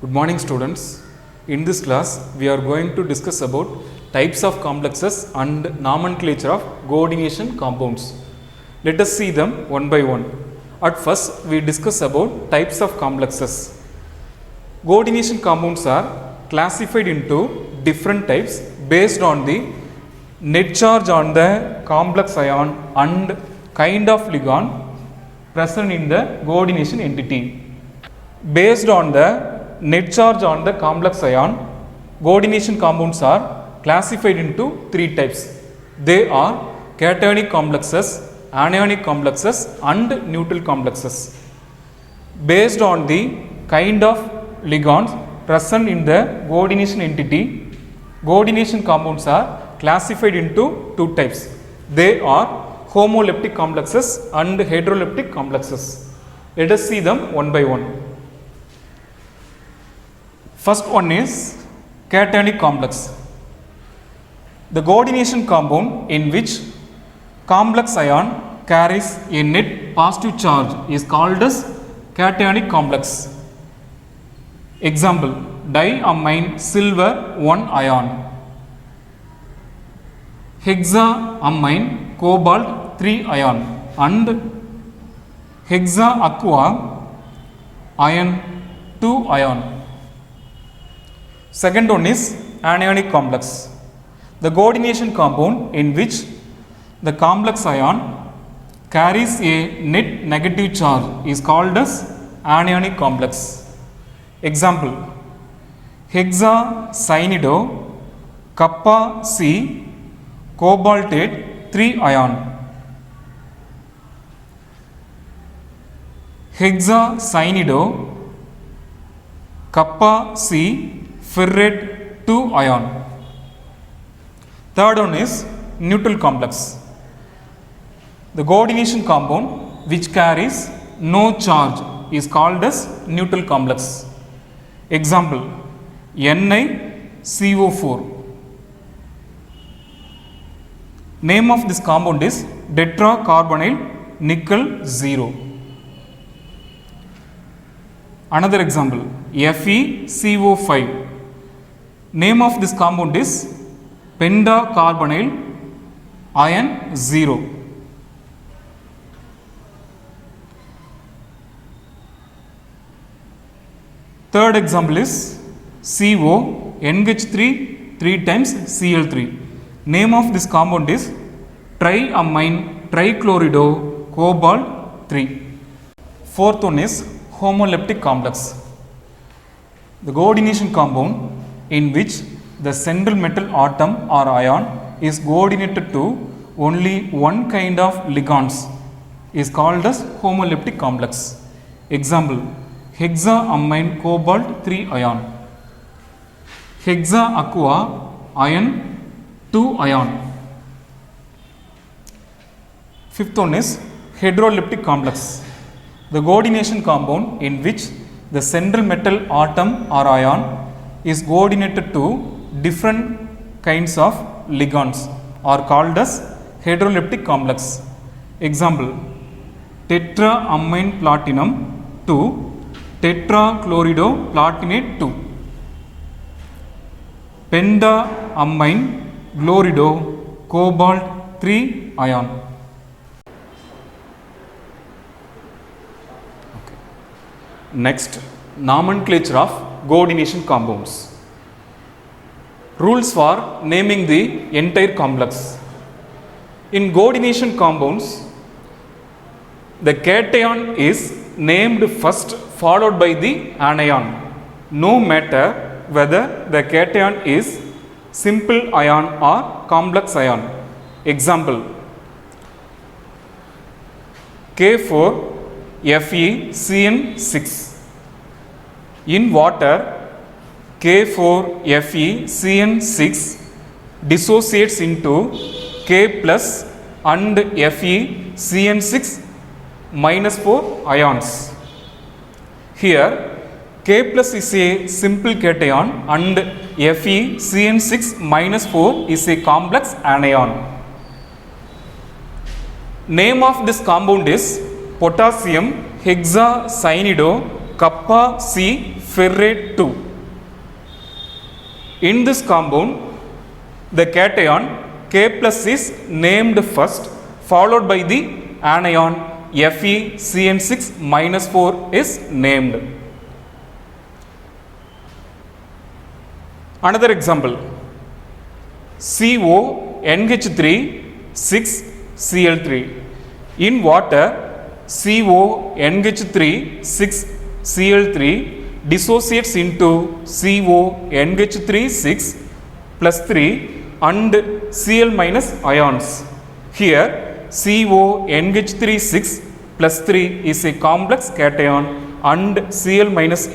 Good morning students. In this class we are going to discuss about types of complexes and nomenclature of coordination compounds. Let us see them one by one. At first we discuss about types of complexes. Coordination compounds are classified into different types based on the net charge on the complex ion and kind of ligand present in the coordination entity. Based on the net charge on the complex ion, coordination compounds are classified into three types. They are cationic complexes, anionic complexes and neutral complexes. Based on the kind of ligands present in the coordination entity, coordination compounds are classified into two types. They are homoleptic complexes and heteroleptic complexes. Let us see them one by one. First one is cationic complex. The coordination compound in which complex ion carries a net positive charge is called as cationic complex. Example: diamine silver 1 ion, hexaamine cobalt 3 ion and hexaaqua iron 2 ion. Second one is anionic complex. The coordination compound in which the complex ion carries a net negative charge is called as anionic complex. Example: hexacyanide kappa C cobaltate 3 ion, hexacyanide kappa C ferrate 2 ion. Third one is neutral complex. The coordination compound which carries no charge is called as neutral complex. Example: NiCO4. Name of this compound is tetracarbonyl nickel 0. Another example: FeCO5. Name of this compound is pentacarbonyl iron 0. Third example is CO NH3 3 times Cl3. Name of this compound is triamine trichlorido cobalt 3. Fourth one is homoleptic complex. The coordination compound in which the central metal atom or ion is coordinated to only one kind of ligands is called as homoleptic complex. Example: hexaamine cobalt 3 ion, hexaaqua iron 2 ion. Fifth one is heteroleptic complex. The coordination compound in which the central metal atom or ion is coordinated to different kinds of ligands are called as heteroleptic complex. Example: tetraamine platinum 2 tetrachlorido platinate 2, pentaamine chlorido cobalt 3 ion. Next, nomenclature of coordination compounds. Rules for naming the entire complex. In coordination compounds, the cation is named first followed by the anion, no matter whether the cation is simple ion or complex ion. Example: K4 FeCN6. In water, K4 FeCN6 dissociates into K plus and FeCN6 minus 4 ions. Here K plus is a simple cation and FeCN6 minus 4 is a complex anion. Name of this compound is potassium hexacyanide kappa C ferrate 2. In this compound, the cation K plus is named first, followed by the anion FeCN6 minus 4 is named. Another example, CONH3 6 Cl3. In water, CONH3 6 Cl3 dissociates into CONH3 6 plus 3 and Cl minus ions. Here CONH3 6 plus 3 is a complex cation and Cl minus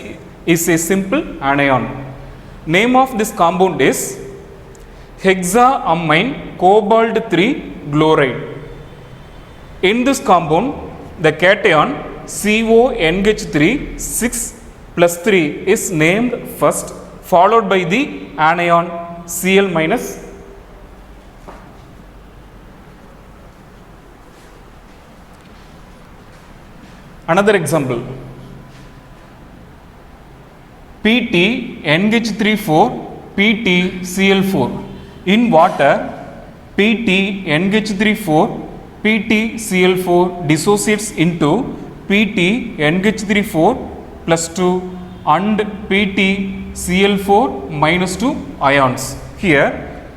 is a simple anion. Name of this compound is hexaamine cobalt 3 chloride. In this compound, the cation CONH3 6 plus 3 is named first, followed by the anion Cl minus. Another example, PtNH34 PtCl4. In water, PtNH34 PtCl4 dissociates into PtNH34 plus 2 and PtCl4 minus 2 ions. Here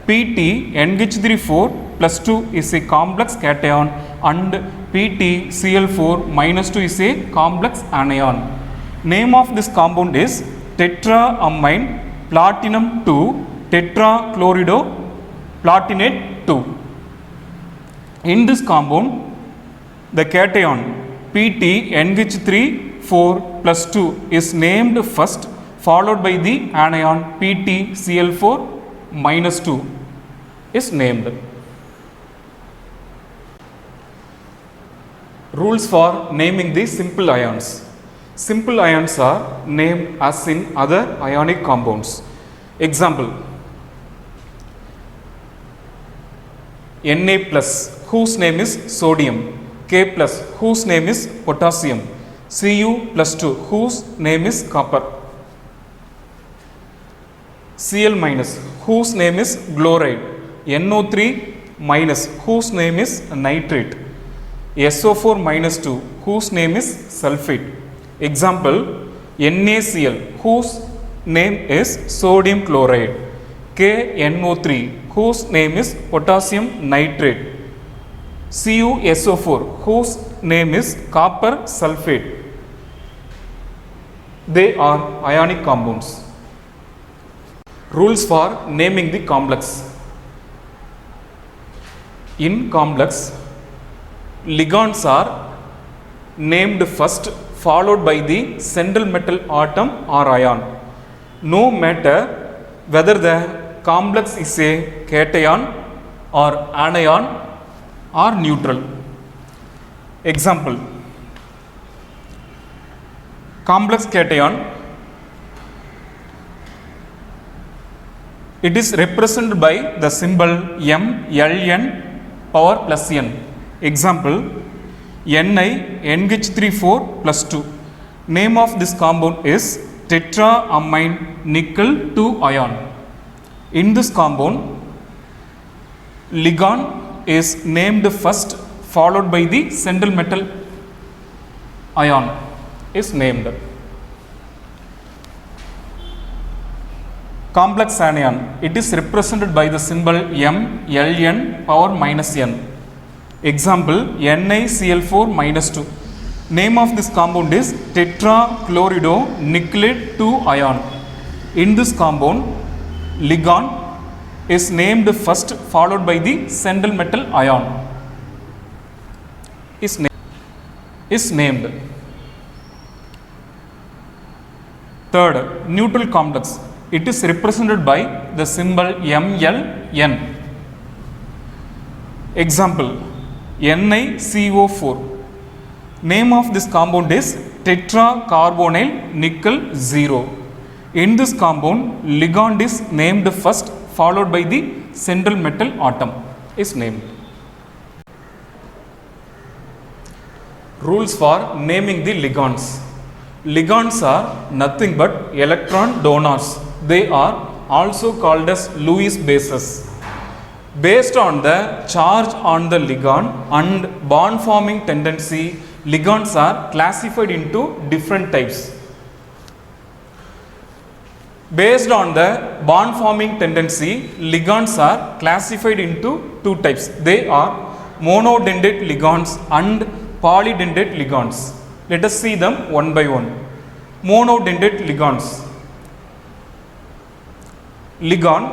PtNH34 plus 2 is a complex cation and PtCl4 minus 2 is a complex anion. Name of this compound is tetraamine platinum 2 tetrachlorido platinate 2. In this compound, the cation PtNH34 plus 2 is named first, followed by the anion PtCl4 minus 2 is named. Rules for naming the simple ions. Simple ions are named as in other ionic compounds. Example, Na plus, whose name is sodium. K plus, whose name is potassium. Cu plus 2, whose name is copper. Cl minus, whose name is chloride. NO3 minus, whose name is nitrate. SO4 minus 2, whose name is sulfate. Example, NaCl, whose name is sodium chloride. KNO3, whose name is potassium nitrate. CuSO4, whose name is copper sulfate. They are ionic compounds. Rules for naming the complex. In complex, ligands are named first, followed by the central metal atom or ion. No matter whether the complex is a cation or anion or neutral. Example, complex cation, it is represented by the symbol MLN power plus n. Example, NiNH34 plus 2. Name of this compound is tetraamine nickel 2 ion. In this compound, ligand is named first, followed by the central metal ion is named. Complex anion, it is represented by the symbol MLN power minus n. Example, NiCl4 minus 2. Name of this compound is tetrachlorido nickelate 2 ion. In this compound, ligand is named first, followed by the central metal ion is named. Third, neutral complex. It is represented by the symbol MLN. Example, NiCO4. Name of this compound is tetracarbonyl nickel 0. In this compound, ligand is named first, followed by the central metal atom is named. Rules for naming the ligands. Ligands are nothing but electron donors. They are also called as Lewis bases. Based on the charge on the ligand and bond forming tendency, ligands are classified into different types. Based on the bond forming tendency, ligands are classified into two types. They are monodendate ligands and polydendate ligands. Let us see them one by one. Monodendate ligands. Ligand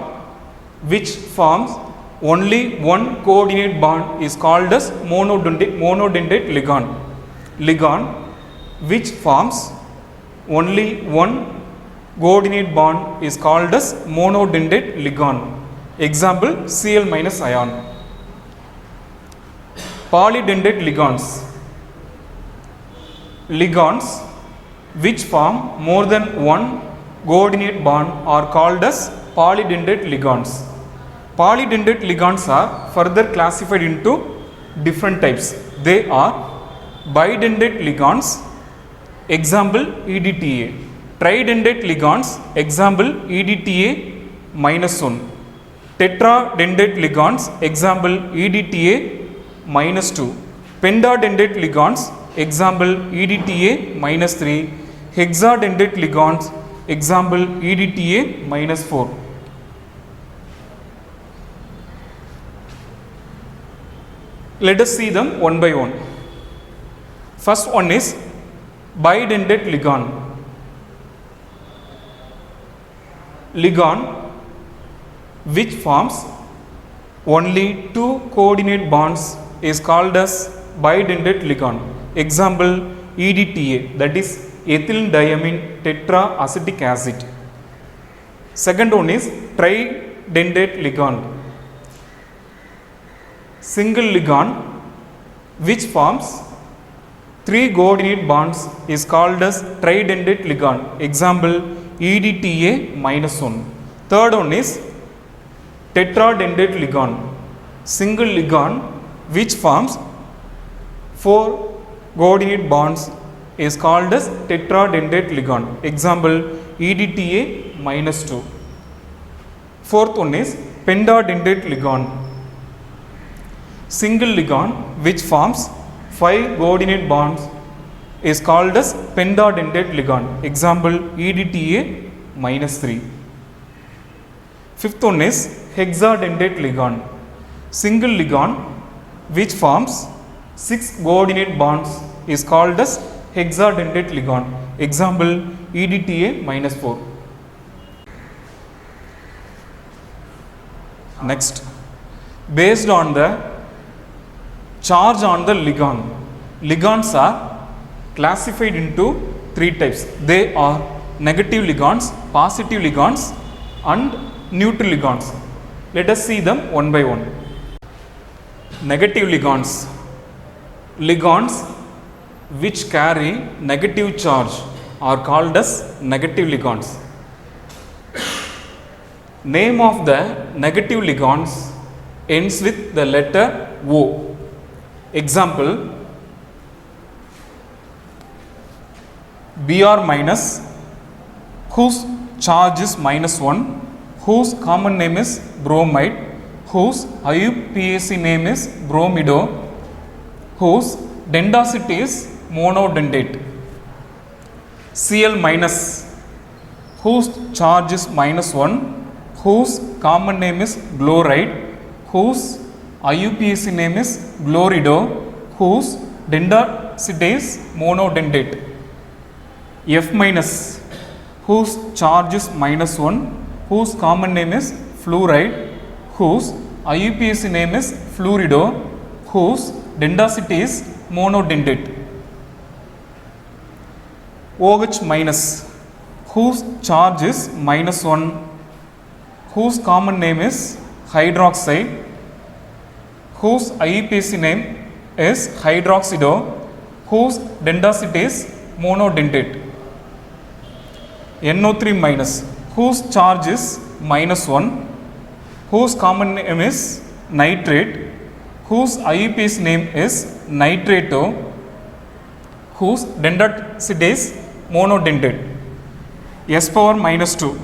which forms only one coordinate bond is called as monodendate ligand. Ligand which forms only one coordinate bond is called as monodendate ligand. Example, Cl minus ion. Polydendate ligands. Ligands which form more than one coordinate bond are called as polydendate ligands. Polydendate ligands are further classified into different types. They are bidendate ligands, example EDTA. Tridendate ligands, example EDTA minus 1. Tetradendate ligands, example EDTA minus 2. Pentadendate ligands, example EDTA minus 3. Hexadendate ligands, example EDTA minus 4. Let us see them one by one. First one is bidendate ligand. Ligand which forms only two coordinate bonds is called as bidendate ligand. Example EDTA, that is ethyldiamine tetraacetic acid. Second one is tridendate ligand. Single ligand which forms three coordinate bonds is called as tridendate ligand. Example EDTA minus 1. Third one is tetradendate ligand. Single ligand which forms four coordinate bonds is called as tetradendate ligand. Example EDTA minus 2. Fourth one is pentadendate ligand. Single ligand which forms five coordinate bonds is called as pentadendate ligand. Example EDTA minus 3. Fifth one is hexadendate ligand. Single ligand which forms six coordinate bonds is called as hexadendate ligand. Example EDTA minus 4. Next, based on the charge on the ligand, ligands are classified into three types. They are negative ligands, positive ligands and neutral ligands. Let us see them one by one. Negative ligands. Ligands which carry negative charge are called as negative ligands. Name of the negative ligands ends with the letter O. Example Br minus, whose charge is minus 1, whose common name is bromide, whose IUPAC name is bromido, whose dendricity is monodendate. Cl minus, whose charge is minus 1, whose common name is chloride, whose IUPAC name is chlorido, whose dendricity is monodendate. F minus, whose charge is minus 1, whose common name is fluoride, whose IUPAC name is fluorido, whose dendricity is monodendate. OH minus, whose charge is minus 1, whose common name is hydroxide, whose IUPAC name is hydroxido, whose dendricity is monodentate. NO3 minus, whose charge is minus 1, whose common name is nitrate, whose IUPAC name is nitrato, whose dendricity is monodentate. S power minus 2,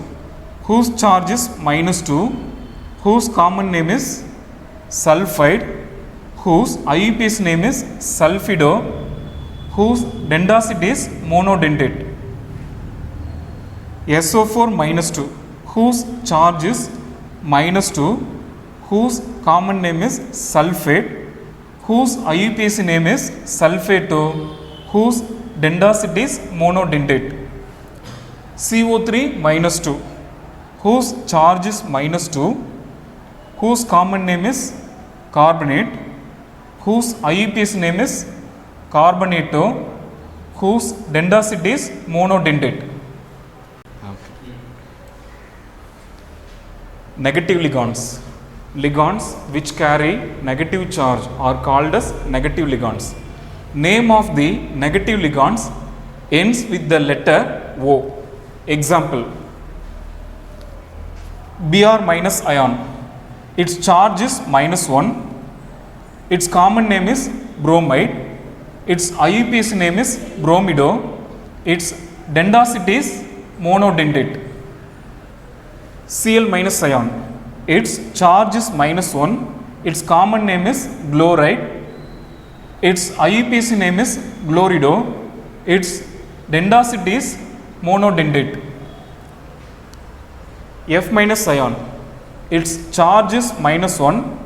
whose charge is minus 2, whose common name is sulfide, whose IUPAC name is sulfido, whose dendacity is monodentate. SO4 minus 2, whose charge is minus 2, whose common name is sulfate, whose IUPAC name is sulfato, whose dendacity is monodentate. CO3 minus 2, whose charge is minus 2, whose common name is carbonate, whose IUPAC name is carbonato, whose dendacity is monodentate. Negative ligands. Ligands which carry negative charge are called as negative ligands. Name of the negative ligands ends with the letter O. Example, Br minus ion, its charge is minus 1, its common name is bromide, its IUPAC name is bromido, its dendacity is monodentate. Cl minus ion, its charge is minus 1, its common name is chloride, its IUPAC name is chlorido, its dendacity is monodentate. F minus ion, its charge is minus 1,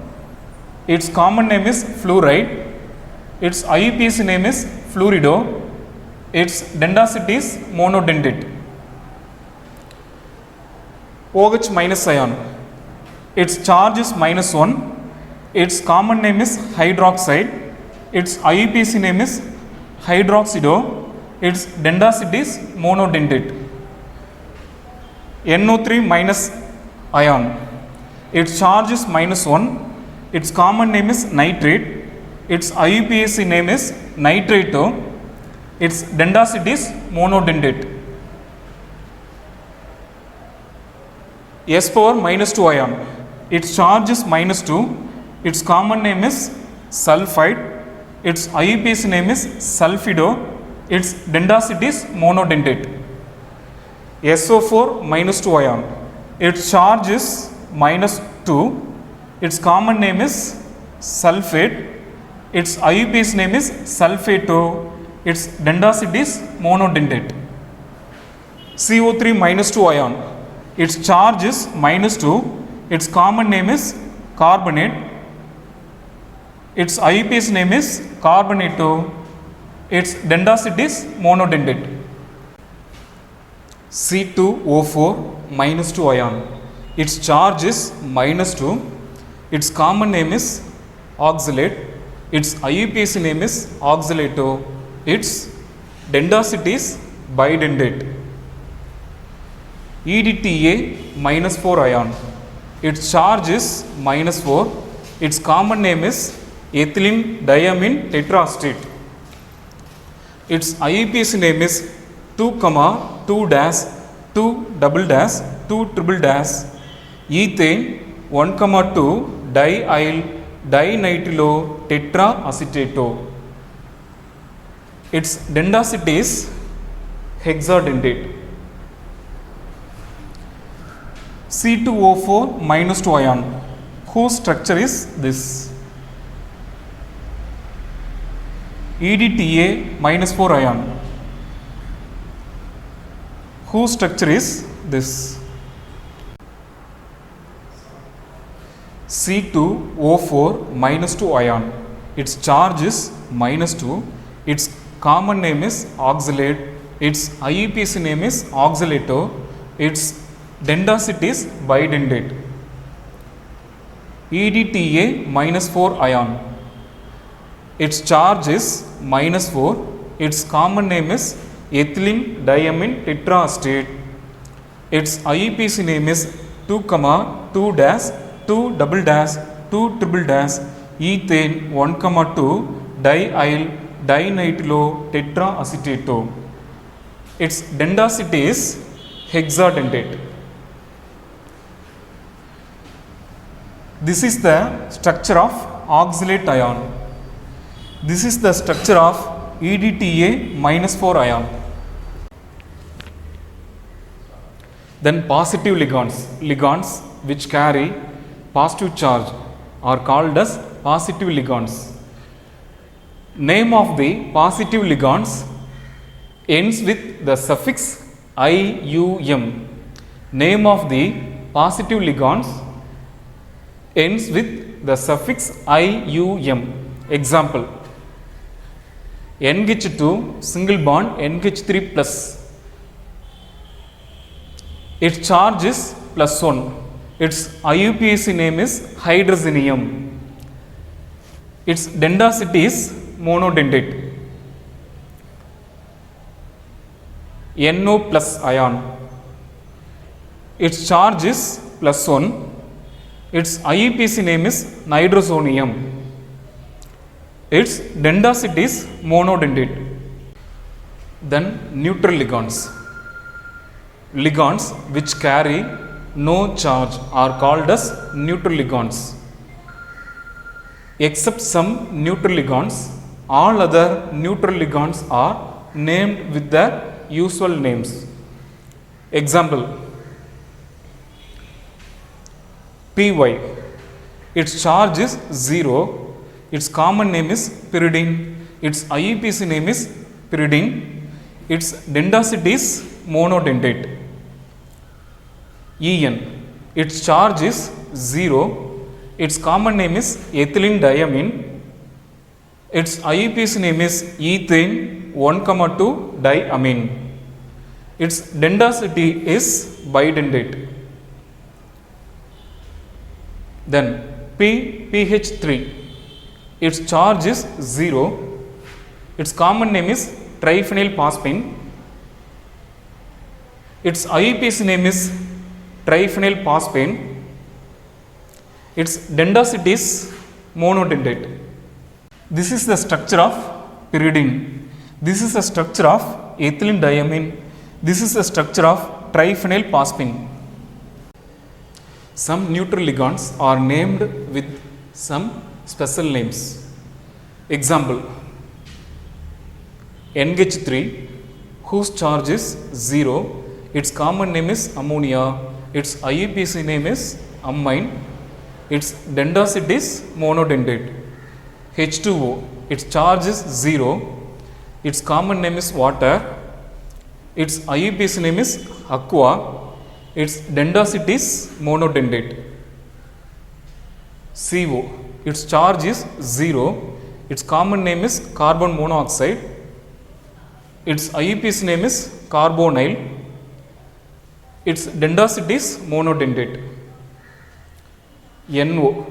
its common name is fluoride, its IUPAC name is fluorido, its dendacity is monodentate. OH minus ion, its charge is minus 1, its common name is hydroxide, its IUPAC name is hydroxido, its dendacity is monodentate. NO3 minus ion, its charge is minus 1, its common name is nitrate, its IUPAC name is nitrato, its dendacity is monodentate. S power minus 2 ion, its charge is minus 2, its common name is sulfide, its IUPAC name is sulfido, its dendacity is monodentate. SO4 minus 2 ion, its charge is minus 2, its common name is sulfate, its IUPAC name is sulfato, its dendacity is monodentate. CO3 minus 2 ion, its charge is minus 2, its common name is carbonate, its IUPAC name is carbonato, its dendacity is monodentate. C2O4 minus 2 ion, its charge is minus 2, its common name is oxalate, its IUPAC name is oxalato, its dendacity is bidentate. EDTA minus 4 ion, its charge is minus 4, its common name is ethylene diamine tetraacetate, its IUPAC name is 2, 2 dash 2 double dash 2 triple dash ethane 1, 2 dialyl dinitilo tetraacetato. Its dendacity is hexadentate. C2O4 minus 2 ion, whose structure is this. EDTA minus 4 ion, whose structure is this. C2O4 minus 2 ion, its charge is minus 2, its common name is oxalate, its IUPAC name is oxalato, its dendacity is bidentate. EDTA minus 4 ion, its charge is minus 4, its common name is ethylene diamine tetraacetate, its IUPAC name is 2, 2 dash 2 double dash 2 triple dash ethane 1, 2 dialyl dinitilo tetraacetato. Its dendacity is hexadentate. This is the structure of oxalate ion. This is the structure of EDTA minus 4 ion. Then positive ligands, ligands which carry positive charge are called as positive ligands. Name of the positive ligands ends with the suffix IUM. Name of the positive ligands ends with the suffix IUM. Example, NH2 single bond NH3 plus. Its charge is +1. Its IUPAC name is hydrazinium. Its density is monodentate. NO plus ion. Its charge is +1. Its IUPAC name is nidrosonium. Its density is monodentate. Then neutral ligands. Ligands which carry no charge are called as neutral ligands. Except some neutral ligands, all other neutral ligands are named with their usual names. Example, PY. Its charge is 0. Its common name is pyridine. Its IUPAC name is pyridine. Its density is monodentate. EN. Its charge is 0. Its common name is ethylene diamine. Its IUPAC name is ethane 1,2 diamine. Its density is bidentate. Then PH3. Its charge is 0. Its common name is triphenylphosphine. Its IUPAC name is triphenylphosphane. Its density is monodentate. This is the structure of pyridine. This is the structure of ethylene diamine. This is the structure of triphenylphosphine. Some neutral ligands are named with some special names. Example, NH3 whose charge is 0. Its common name is ammonia. Its IUPAC name is amine. Its density is monodentate. H2O. Its charge is 0. Its common name is water. Its IUPAC name is aqua. Its density is monodentate. CO. Its charge is 0. Its common name is carbon monoxide. Its IUPAC name is carbonyl. Its density is monodentate. NO.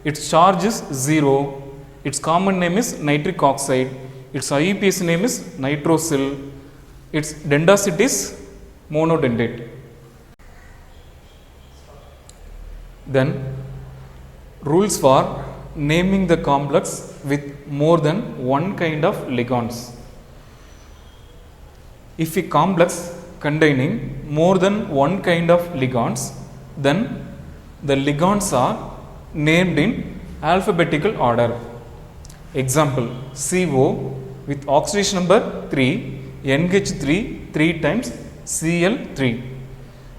Its charge is 0. Its common name is nitric oxide. Its IUPAC name is nitrosyl. Its density is monodentate. Then rules for naming the complex with more than one kind of ligands. If a complex containing more than one kind of ligands, then the ligands are named in alphabetical order. Example, CO with oxidation number 3, NH3 3 times Cl3.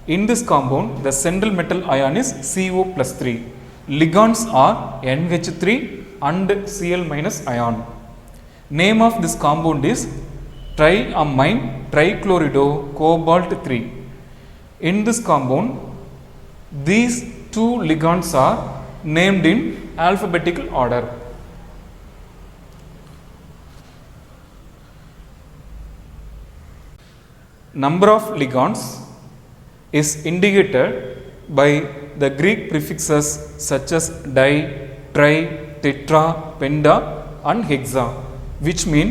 In this compound, the central metal ion is CO plus 3. Ligands are NH3 and Cl minus ion. Name of this compound is triamine trichlorido cobalt 3. In this compound, these two ligands are named in alphabetical order. Number of ligands is indicated by the Greek prefixes such as di, tri, tetra, penta and hexa, which mean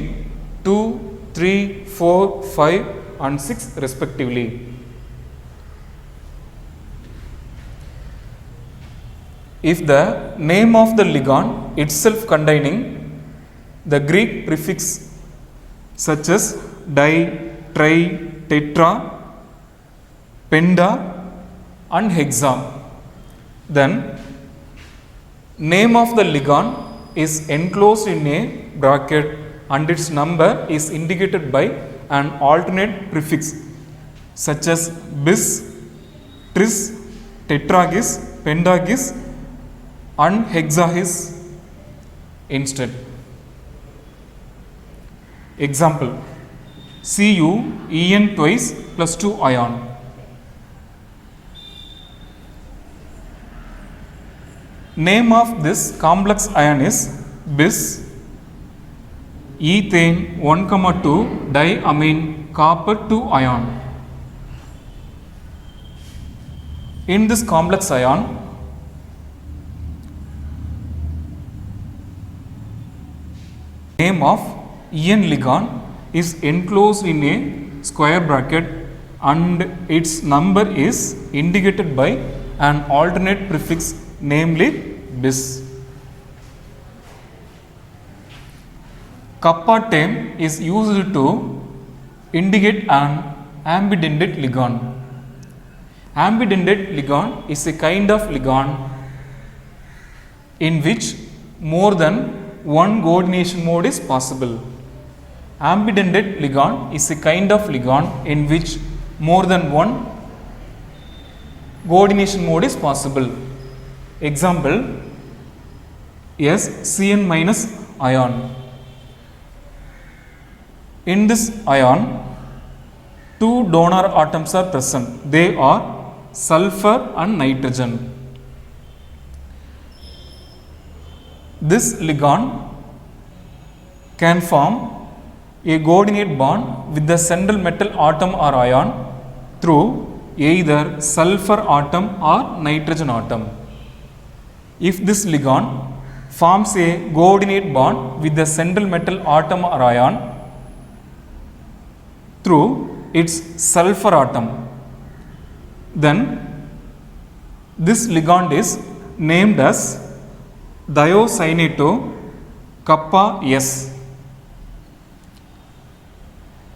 2, 3, 4, 5 and 6 respectively. If the name of the ligand itself containing the Greek prefix such as di, tri, tetra, penta and hexa, then name of the ligand is enclosed in a bracket and its number is indicated by an alternate prefix such as bis, tris, tetragis, pentagis and hexagis instead. Example, CuEn twice plus 2 ion. Name of this complex ion is bis ethane 1,2 diamine copper 2 ion. In this complex ion, name of En ligand is enclosed in a square bracket and its number is indicated by an alternate prefix, namely bis. Kappa term is used to indicate an ambidentate ligand. Ambidentate ligand is a kind of ligand in which more than one coordination mode is possible. Ambidentate ligand is a kind of ligand in which more than one coordination mode is possible. Example, SCN minus ion. In this ion, two donor atoms are present. They are sulfur and nitrogen. This ligand can form a coordinate bond with the central metal atom or ion through either sulfur atom or nitrogen atom. If this ligand forms a coordinate bond with the central metal atom or ion through its sulfur atom, then this ligand is named as thiocyanato kappa S.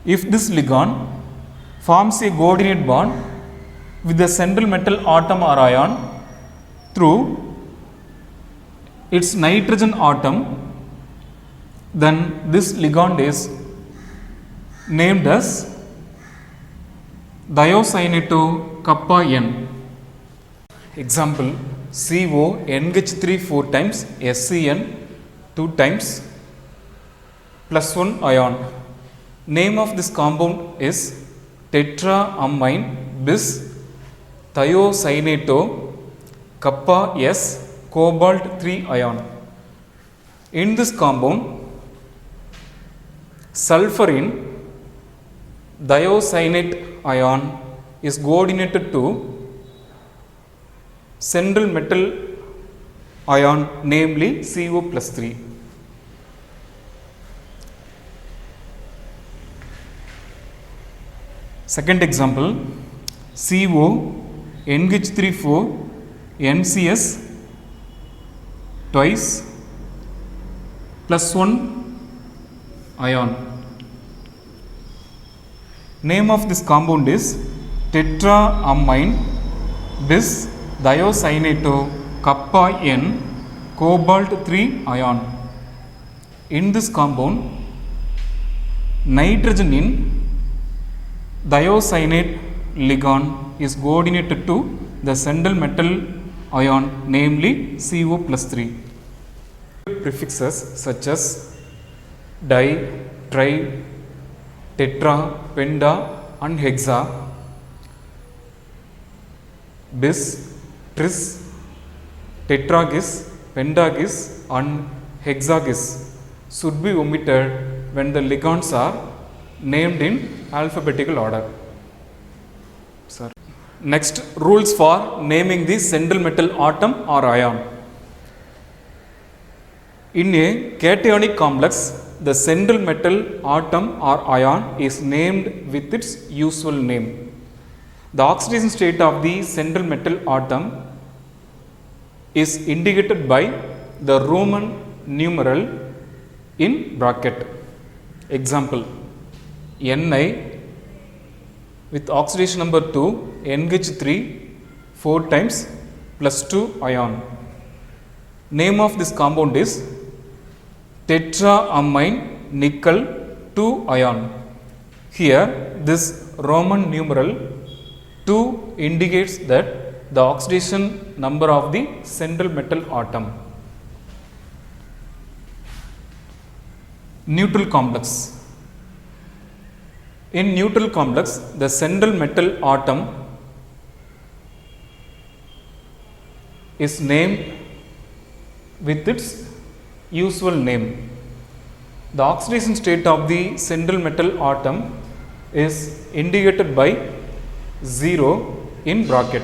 If this ligand forms a coordinate bond with the central metal atom or ion through its nitrogen atom, then this ligand is named as thiocyanato kappa N. Example, CO NH3 4 times, SCN 2 times plus 1 ion. Name of this compound is tetraamine bis thiocyanato kappa S cobalt 3 ion. In this compound, sulfurin thiocyanate ion is coordinated to central metal ion, namely CO plus 3. Second example, CO NH3 NCS twice plus 1 ion. Name of this compound is tetraamine bis thiocyanato kappa N cobalt 3 ion. In this compound, nitrogen in thiocyanate ligand is coordinated to the central metal ion, namely CO plus 3. Prefixes such as di, tri, tetra, penta and hexa, bis, tris, tetragis, pentagis and hexagis should be omitted when the ligands are named in alphabetical order. Sir. Next, rules for naming the central metal atom or ion. In a cationic complex, the central metal atom or ion is named with its usual name. The oxidation state of the central metal atom is indicated by the Roman numeral in bracket. Example, Ni with oxidation number 2, NH3 4 times plus 2 ion. Name of this compound is tetraamine nickel 2 ion. Here this Roman numeral 2 indicates that the oxidation number of the central metal atom. Neutral complex. In neutral complex, the central metal atom is named with its usual name. The oxidation state of the central metal atom is indicated by 0 in bracket.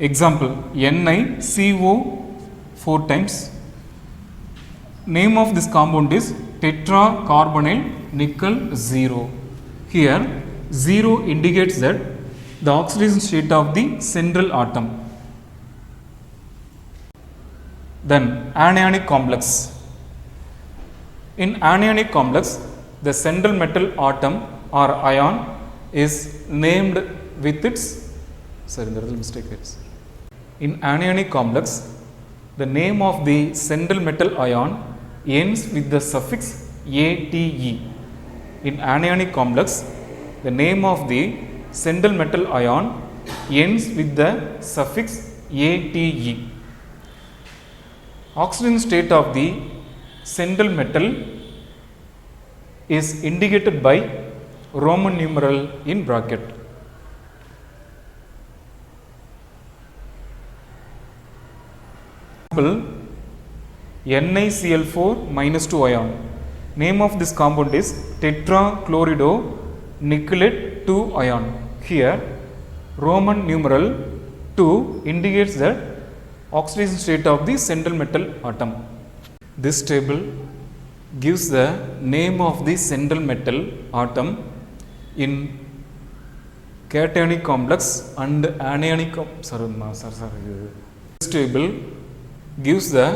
Example, NiCO 4 times. Name of this compound is tetracarbonyl nickel 0. Here 0 indicates that the oxidation state of the central atom. Then anionic complex. In anionic complex, the central metal atom or ion is named with its, sorry, there is a mistake here. In anionic complex, the name of the central metal ion ends with the suffix Ate. In anionic complex, the name of the central metal ion ends with the suffix Ate. Oxidation state of the central metal is indicated by Roman numeral in bracket. Example, NiCl4 minus 2 ion. Name of this compound is tetrachlorido nickelate 2 ion. Here Roman numeral 2 indicates the oxidation state of the central metal atom. This table gives the name of the central metal atom in cationic complex and anionic This table gives the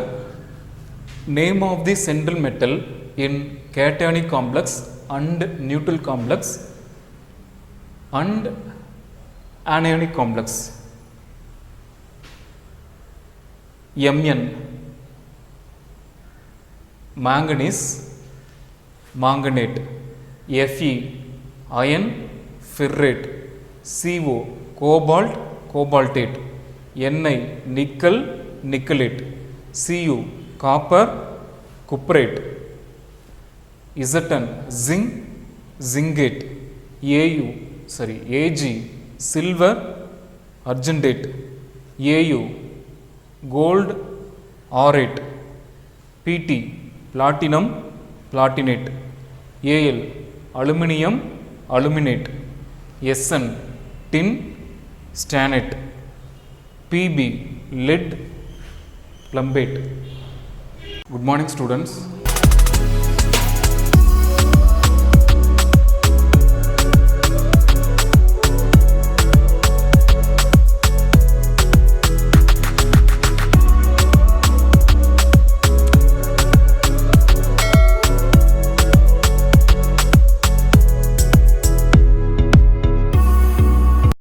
name of the central metal in cationic complex and neutral complex and anionic complex. Mn, manganese, manganate. Fe, iron, ferrate. Co, cobalt, cobaltate. Ni, nickel, nickelate. Cu, copper, cuprate. Zn, zinc, zingate. Ag, silver, argentate. Au, gold, aurate. Pt, platinum, platinate. Al, aluminium, aluminate. Sn, tin, stannate. Pb, lead, plumbate. Good morning, students.